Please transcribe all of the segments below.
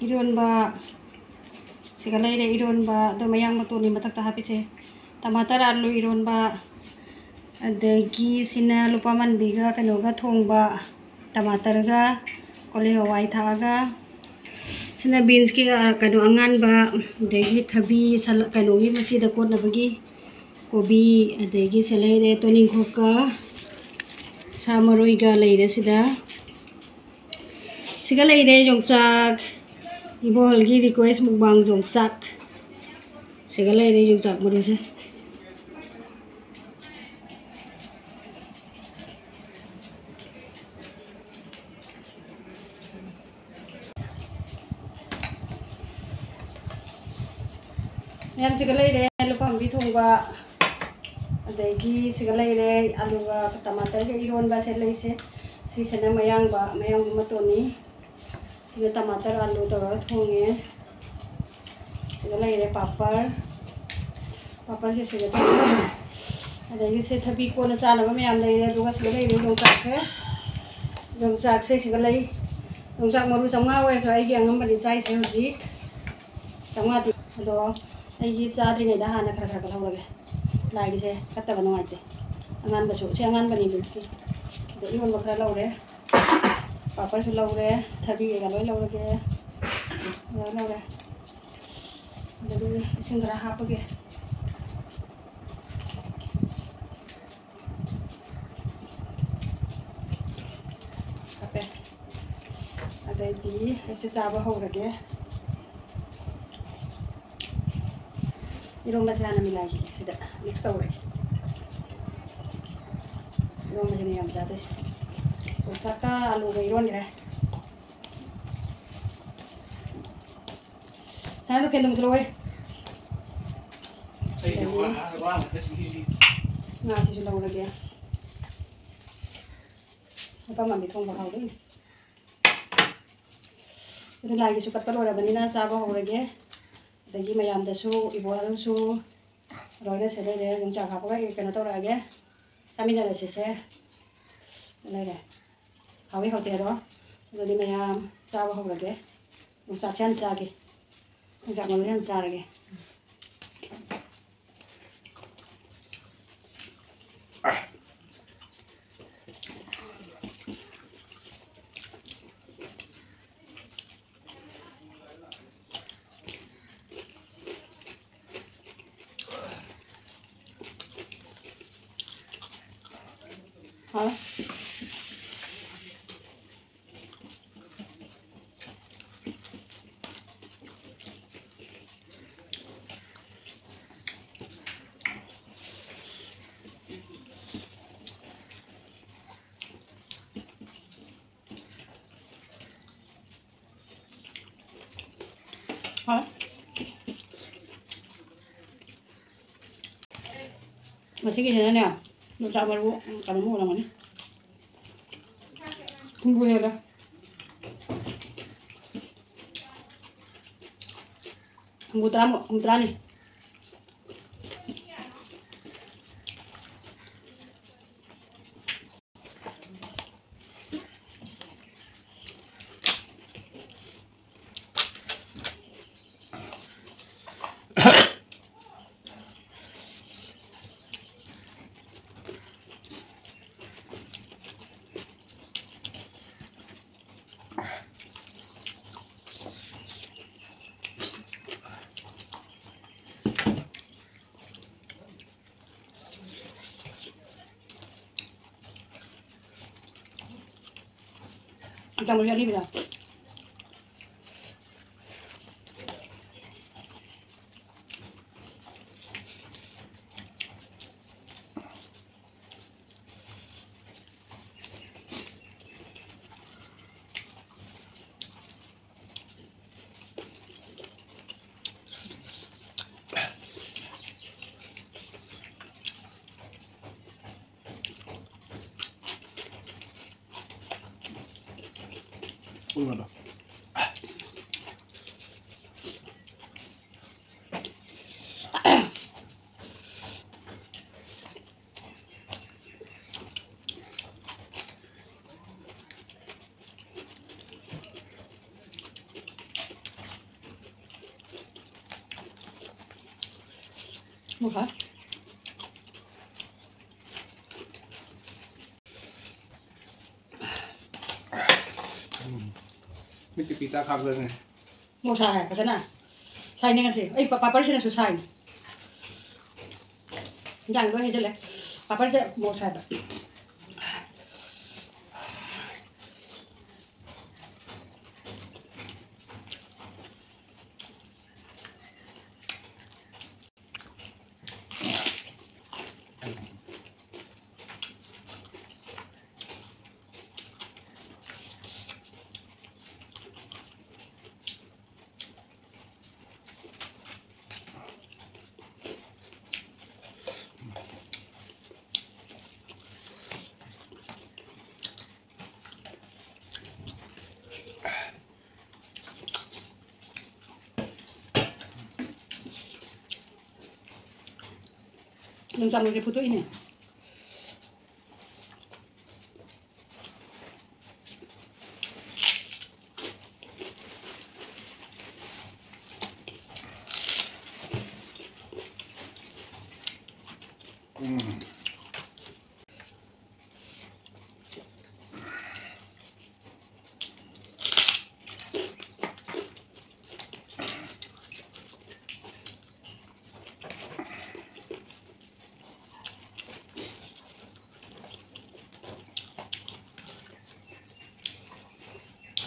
इरोनबा सिगा लेरे इरोनबा दो मयांग मतोनी मथक्ता हापिसे टमाटर आलू इरोनबा अदगी सिना लुपा मनबिगा कनोगा थोंगबा टमाटरगा कोली हवाई थागा सिना बीन्स की कनो अंगानबा अदगी थबी सल कनोगी मचीदा कोटनबगी कोबी अदगी से लेरे तोनिंगखोका सामरोइगा लेरे सिगा लेरे योंचाक इबोहलगी रिक्वेस्ट मुकबांग जोंचाक सिगा लेरे योंचाक मरुसे yan siga leire lupam bi thongba adagi siga leire aluga टमाटर के इरोनबा से लेसे सिसना मयांग मतोनी सिगा टमाटर आलू तो थोंगे सिगा लेरे पापड़ से सिगा adagi से थबी कोना चानबा मयाम लेरे दुगा सिगा लेरे योंचाक से सिगा लेई योंचाक मरु चंगा वे सो आइगी अंगमबनि चाइ से होजि चंगा ति अदो आइगी चाद्रिङैदा हाना खरा खरा लौरगे लाइगिसे कत्तबा नुवाइते अंगानबसु से अंगानबनि बिल्सकी द इरोनबा खरा लौरे पापड़ सु लौरे थबी एगा लोय लौरगे लौरे दबि इसिं खरा हापगे हापे अदगी एसु चाबा हौरगे इरोनबा से हाना मिलाइ सिदा मिक्स तौरे इरोनबा से याम जाते योंचाका आलू गा इरोनरे सानो फेंदम थलोय ना Sissu लौरगे apa mami thongba hawde idu lagi su katpa lorabanina chaba hawrage adagi mayamdasu iboalsu roida selere yongcha khapaga kena tawrage samina sese lere hawi hotero adagi mayam chaba hawrage yongcha chan chage yongcha ngolyan charage हाँ हाँ masih gini nih ya lupa baru kalau mau namanya tunggu ya lah mutra nih kita mau jadi bila Uno. Murah. Mesti kita kabarnya. Mau saya ke sana. Saya ini sih. Papa sini susah. Jangan gue aja lah. Papa sih mau saya. Nunggu lagi foto ini.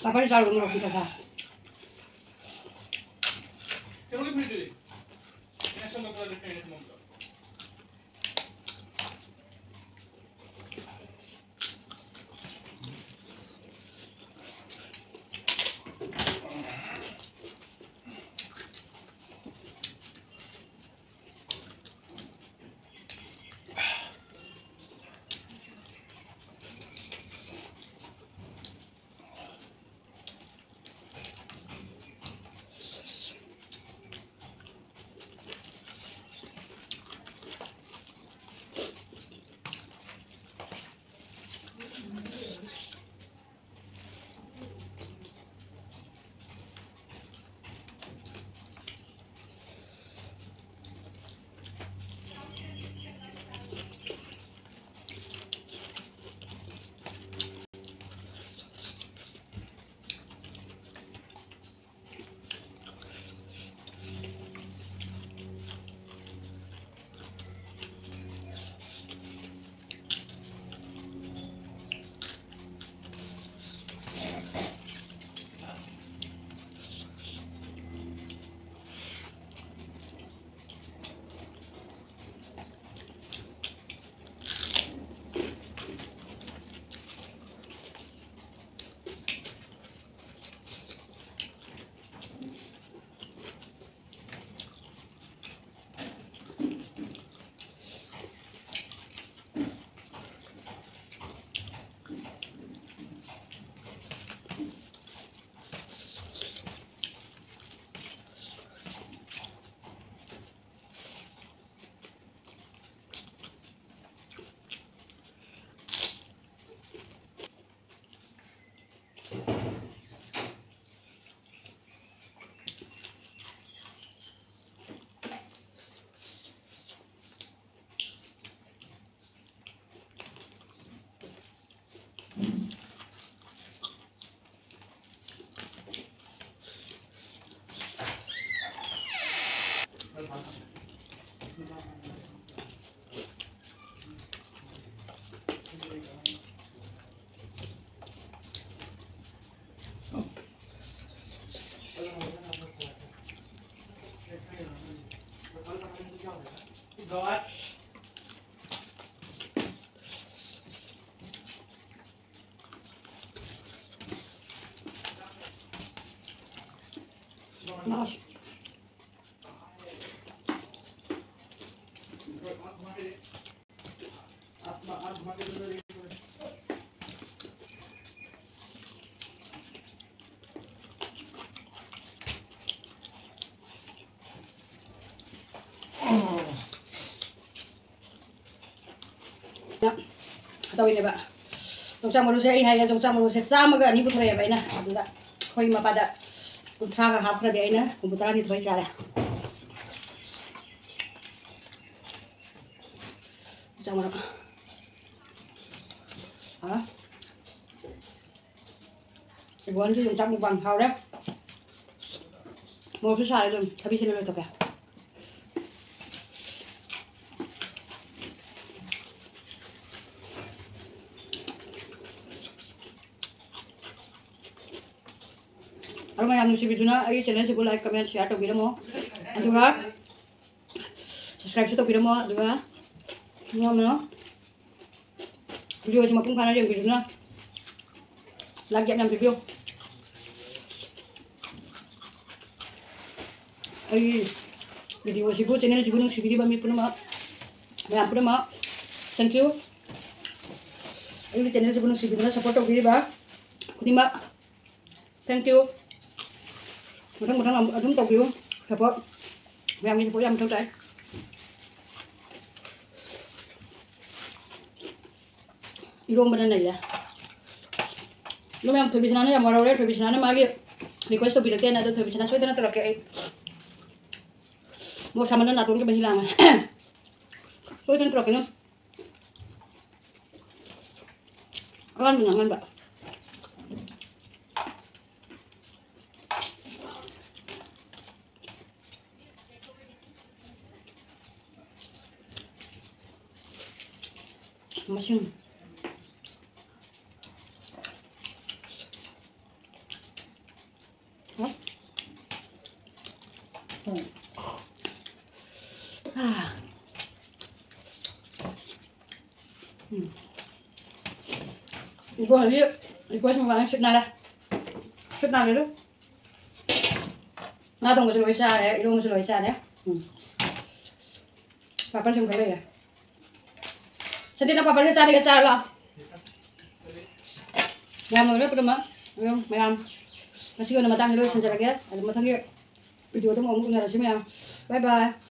Papa selalu ngomong kita sah. God. Mas. Ya, atau ini Pak. Tungsa manusia ihai ya tungsa manusia sama ga ni putra ya Pak ina. Aduda. Koi mapada putra ga hapra dia ina, putra ni thoi cara. Jangan mana? Hả? Ibu ăn chứ dùng chắc một bằng thau đấy. Một chút xài luôn, tapi sini dulu ya. Kalau mau yang video na, ayo channel saya like, comment, share to video mo. Juga subscribe to video mo juga. Ngomong. Video cuma pun karena yang video na. Lagi yang video. Ay video sibu channel sibu nung video ba mi puno ma. May puno ma. Thank you. Ay channel sibu nung video na support to video ba. Kutima. Thank you. Mudah-mudahan adum tau video support. Yang ini support yang betul tay. Irong badan aja. Lo yang tuh bisa nanya mau orang tuh bisa nanya magi. Request tuh bisa tiada tuh bisa nanya sudah nanti lagi. Mau sama nana tuh kita hilang. Sudah nanti lagi nih. Akan menangan mbak. Masih. Ibu hari ibu semua orang sudah lah, sudah dulu. Nggak tahu masih loisa ya, ibu masih loisa ya. Papa sih enggak ya. Sedih apa apa cari ke lah. Yang mana pertama, yang macam masih kena matang dulu senjata lagi, ada matang dia. Video tu mau ngomong punya rasanya. Bye bye.